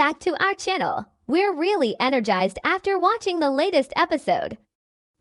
back to our channel. We're really energized after watching the latest episode.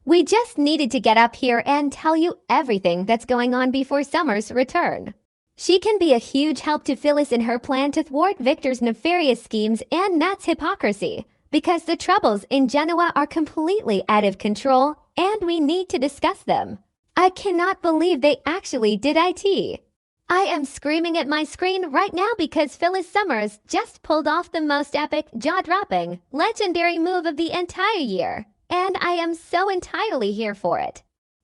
We just needed to get up here and tell you everything that's going on before Summer's return. She can be a huge help to Phyllis in her plan to thwart Victor's nefarious schemes and Matt's hypocrisy, because the troubles in Genoa are completely out of control and we need to discuss them. I cannot believe they actually did it. I am screaming at my screen right now because Phyllis Summers just pulled off the most epic, jaw-dropping, legendary move of the entire year, and I am so entirely here for it.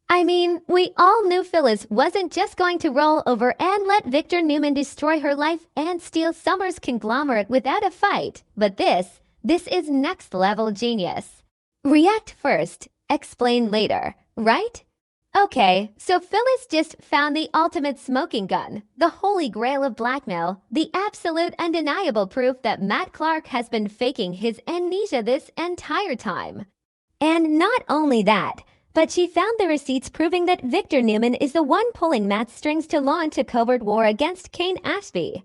I mean, we all knew Phyllis wasn't just going to roll over and let Victor Newman destroy her life and steal Summer's conglomerate without a fight, but this is next-level genius. React first, explain later, right? Okay, so Phyllis just found the ultimate smoking gun, the holy grail of blackmail, the absolute undeniable proof that Matt Clark has been faking his amnesia this entire time. And not only that, but she found the receipts proving that Victor Newman is the one pulling Matt's strings to launch a covert war against Kane Ashby.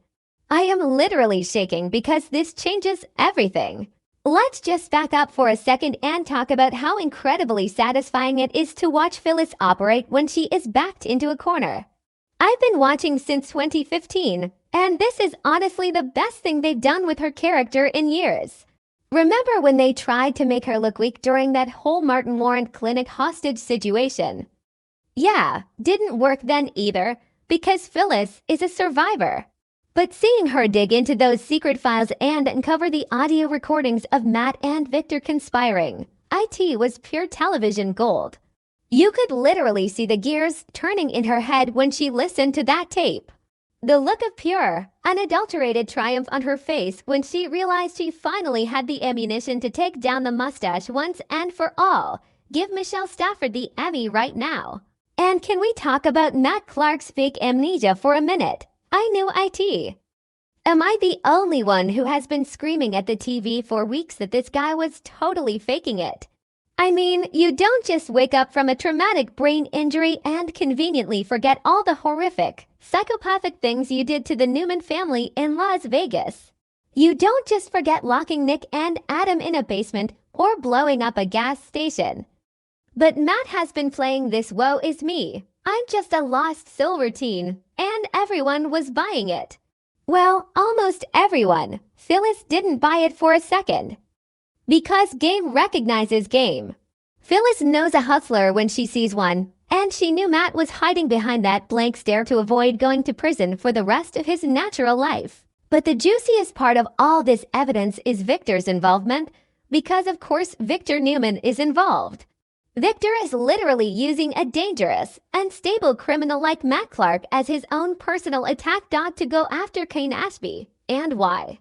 I am literally shaking because this changes everything. Let's just back up for a second and talk about how incredibly satisfying it is to watch Phyllis operate when she is backed into a corner. I've been watching since 2015, and this is honestly the best thing they've done with her character in years. Remember when they tried to make her look weak during that whole Martin Lawrence clinic hostage situation? Yeah, didn't work then either, because Phyllis is a survivor. But seeing her dig into those secret files and uncover the audio recordings of Matt and Victor conspiring, it was pure television gold. You could literally see the gears turning in her head when she listened to that tape. The look of pure, unadulterated triumph on her face when she realized she finally had the ammunition to take down the mustache once and for all. Give Michelle Stafford the Emmy right now. And can we talk about Matt Clark's fake amnesia for a minute? I knew it. Am I the only one who has been screaming at the TV for weeks that this guy was totally faking it? I mean, you don't just wake up from a traumatic brain injury and conveniently forget all the horrific, psychopathic things you did to the Newman family in Las Vegas. You don't just forget locking Nick and Adam in a basement or blowing up a gas station. But Matt has been playing this woe is me, I'm just a lost soul routine, and everyone was buying it. Well, almost everyone. Phyllis didn't buy it for a second. Because game recognizes game. Phyllis knows a hustler when she sees one, and she knew Matt was hiding behind that blank stare to avoid going to prison for the rest of his natural life. But the juiciest part of all this evidence is Victor's involvement, because of course Victor Newman is involved. Victor is literally using a dangerous, unstable criminal like Matt Clark as his own personal attack dog to go after Kane Ashby. And why?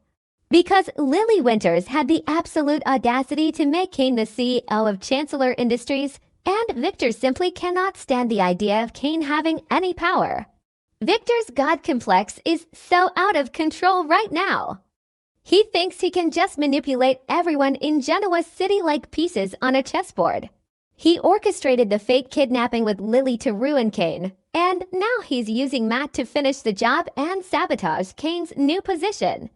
Because Lily Winters had the absolute audacity to make Kane the CEO of Chancellor Industries, and Victor simply cannot stand the idea of Kane having any power. Victor's God complex is so out of control right now. He thinks he can just manipulate everyone in Genoa City like pieces on a chessboard. He orchestrated the fake kidnapping with Lily to ruin Kane, and now he's using Matt to finish the job and sabotage Kane's new position.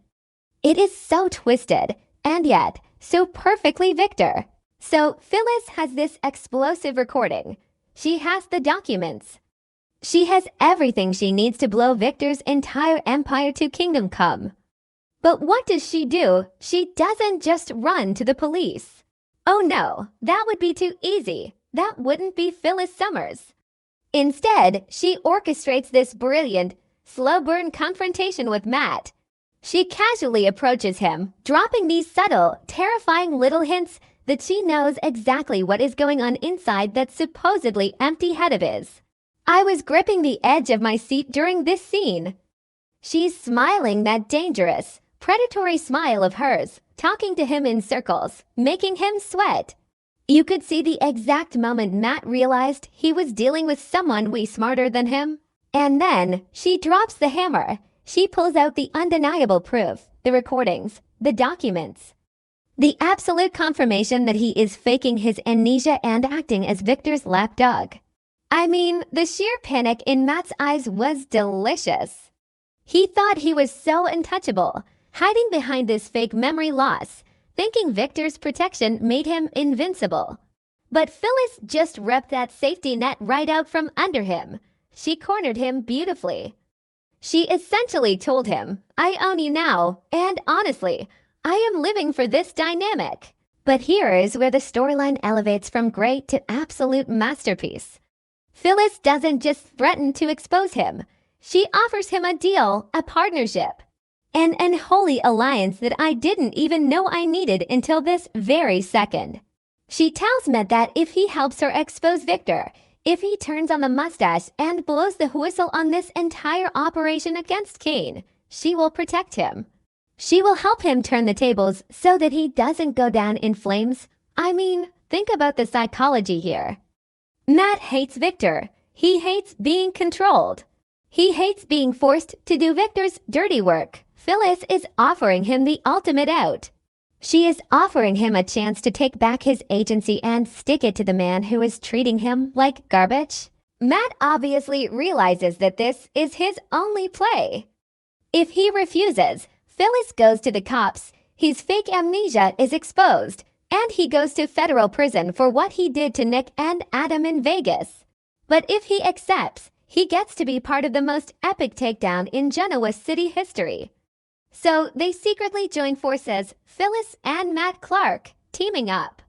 It is so twisted, and yet so perfectly Victor. So Phyllis has this explosive recording. She has the documents. She has everything she needs to blow Victor's entire empire to kingdom come. But what does she do? She doesn't just run to the police. Oh no, that would be too easy. That wouldn't be Phyllis Summers. Instead, she orchestrates this brilliant, slow-burn confrontation with Matt. She casually approaches him, dropping these subtle, terrifying little hints that she knows exactly what is going on inside that supposedly empty head of his. I was gripping the edge of my seat during this scene. She's smiling that dangerous, predatory smile of hers, talking to him in circles, making him sweat. You could see the exact moment Matt realized he was dealing with someone way smarter than him. And then, she drops the hammer. She pulls out the undeniable proof, the recordings, the documents. The absolute confirmation that he is faking his amnesia and acting as Victor's lapdog. I mean, the sheer panic in Matt's eyes was delicious. He thought he was so untouchable, hiding behind this fake memory loss, thinking Victor's protection made him invincible. But Phyllis just ripped that safety net right out from under him. She cornered him beautifully. She essentially told him, "I own you now, and honestly, I am living for this dynamic." But here is where the storyline elevates from great to absolute masterpiece. Phyllis doesn't just threaten to expose him. She offers him a deal, a partnership, an unholy alliance that I didn't even know I needed until this very second. She tells Matt that if he helps her expose Victor, if he turns on the mustache and blows the whistle on this entire operation against Kane, she will protect him. She will help him turn the tables so that he doesn't go down in flames. I mean, think about the psychology here. Matt hates Victor. He hates being controlled. He hates being forced to do Victor's dirty work. Phyllis is offering him the ultimate out. She is offering him a chance to take back his agency and stick it to the man who is treating him like garbage. Matt obviously realizes that this is his only play. If he refuses, Phyllis goes to the cops, his fake amnesia is exposed, and he goes to federal prison for what he did to Nick and Adam in Vegas. But if he accepts, he gets to be part of the most epic takedown in Genoa City history. So they secretly join forces, Phyllis and Matt Clark, teaming up.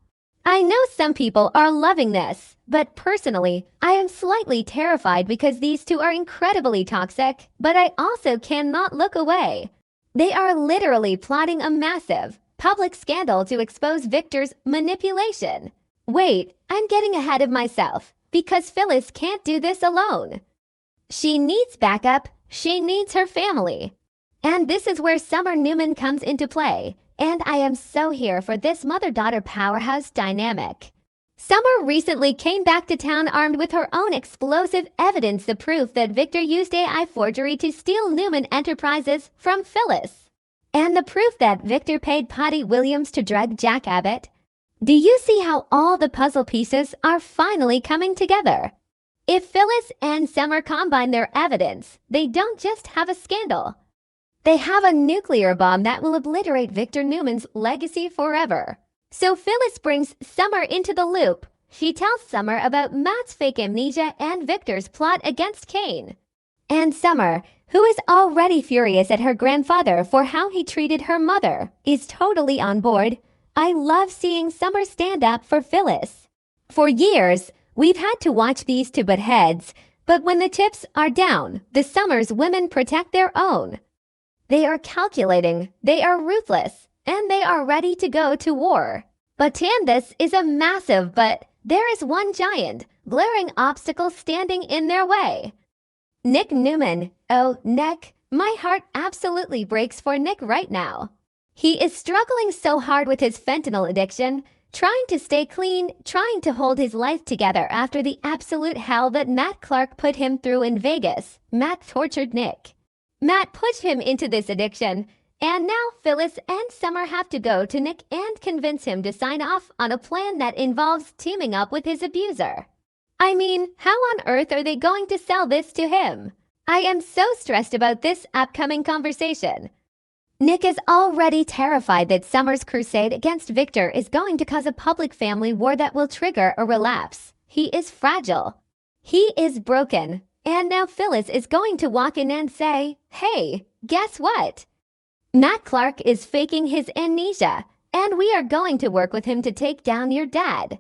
I know some people are loving this, but personally, I am slightly terrified because these two are incredibly toxic, but I also cannot look away. They are literally plotting a massive, public scandal to expose Victor's manipulation. Wait, I'm getting ahead of myself, because Phyllis can't do this alone. She needs backup, she needs her family. And this is where Summer Newman comes into play, and I am so here for this mother-daughter powerhouse dynamic. Summer recently came back to town armed with her own explosive evidence, the proof that Victor used AI forgery to steal Newman Enterprises from Phyllis. And the proof that Victor paid Patty Williams to drug Jack Abbott. Do you see how all the puzzle pieces are finally coming together? If Phyllis and Summer combine their evidence, they don't just have a scandal. They have a nuclear bomb that will obliterate Victor Newman's legacy forever. So Phyllis brings Summer into the loop. She tells Summer about Matt's fake amnesia and Victor's plot against Kane. And Summer, who is already furious at her grandfather for how he treated her mother, is totally on board. I love seeing Summer stand up for Phyllis. For years, we've had to watch these two butt heads, but when the chips are down, the Summers women protect their own. They are calculating, they are ruthless, and they are ready to go to war. But this is a massive but there is one giant, glaring obstacle standing in their way. Nick Newman. Oh, Nick, my heart absolutely breaks for Nick right now. He is struggling so hard with his fentanyl addiction, trying to stay clean, trying to hold his life together after the absolute hell that Matt Clark put him through in Vegas. Matt tortured Nick. Matt pushed him into this addiction, and now Phyllis and Summer have to go to Nick and convince him to sign off on a plan that involves teaming up with his abuser. I mean, how on earth are they going to sell this to him? I am so stressed about this upcoming conversation. Nick is already terrified that Summer's crusade against Victor is going to cause a public family war that will trigger a relapse. He is fragile. He is broken. And now Phyllis is going to walk in and say, "Hey, guess what? Matt Clark is faking his amnesia, and we are going to work with him to take down your dad."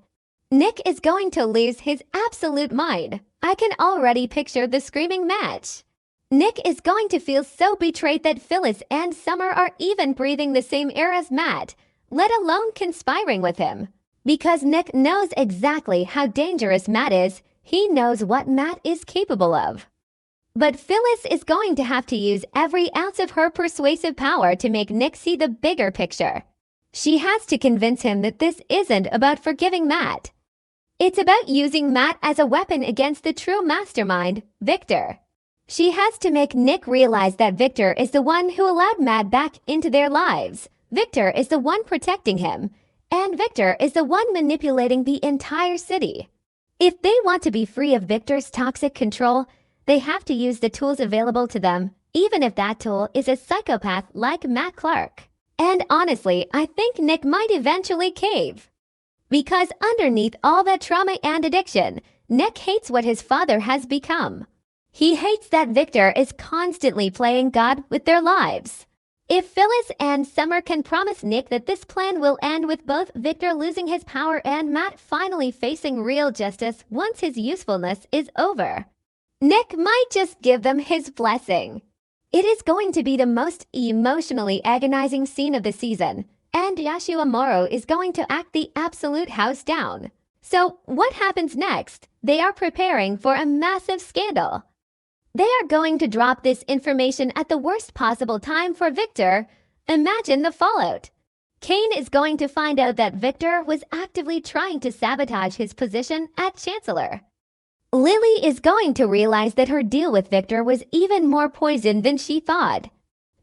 Nick is going to lose his absolute mind. I can already picture the screaming match. Nick is going to feel so betrayed that Phyllis and Summer are even breathing the same air as Matt, let alone conspiring with him. Because Nick knows exactly how dangerous Matt is. He knows what Matt is capable of. But Phyllis is going to have to use every ounce of her persuasive power to make Nick see the bigger picture. She has to convince him that this isn't about forgiving Matt. It's about using Matt as a weapon against the true mastermind, Victor. She has to make Nick realize that Victor is the one who allowed Matt back into their lives. Victor is the one protecting him, and Victor is the one manipulating the entire city. If they want to be free of Victor's toxic control, they have to use the tools available to them, even if that tool is a psychopath like Matt Clark. And honestly, I think Nick might eventually cave. Because underneath all that trauma and addiction, Nick hates what his father has become. He hates that Victor is constantly playing God with their lives. If Phyllis and Summer can promise Nick that this plan will end with both Victor losing his power and Matt finally facing real justice once his usefulness is over, Nick might just give them his blessing. It is going to be the most emotionally agonizing scene of the season, and Yashua Moro is going to act the absolute house down. So, what happens next? They are preparing for a massive scandal. They are going to drop this information at the worst possible time for Victor. Imagine the fallout. Kane is going to find out that Victor was actively trying to sabotage his position at Chancellor. Lily is going to realize that her deal with Victor was even more poisoned than she thought.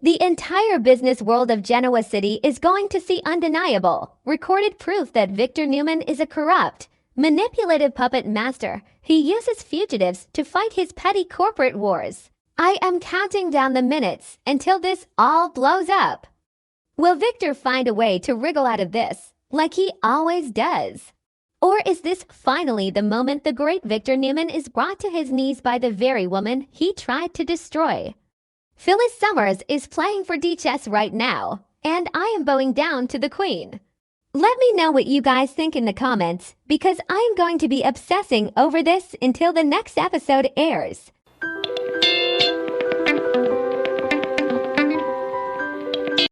The entire business world of Genoa City is going to see undeniable, recorded proof that Victor Newman is a corrupt, manipulative puppet master. He uses fugitives to fight his petty corporate wars. I am counting down the minutes until this all blows up. Will Victor find a way to wriggle out of this, like he always does? Or is this finally the moment the great Victor Newman is brought to his knees by the very woman he tried to destroy? Phyllis Summers is playing for D-Chess right now, and I am bowing down to the Queen. Let me know what you guys think in the comments, because I'm going to be obsessing over this until the next episode airs.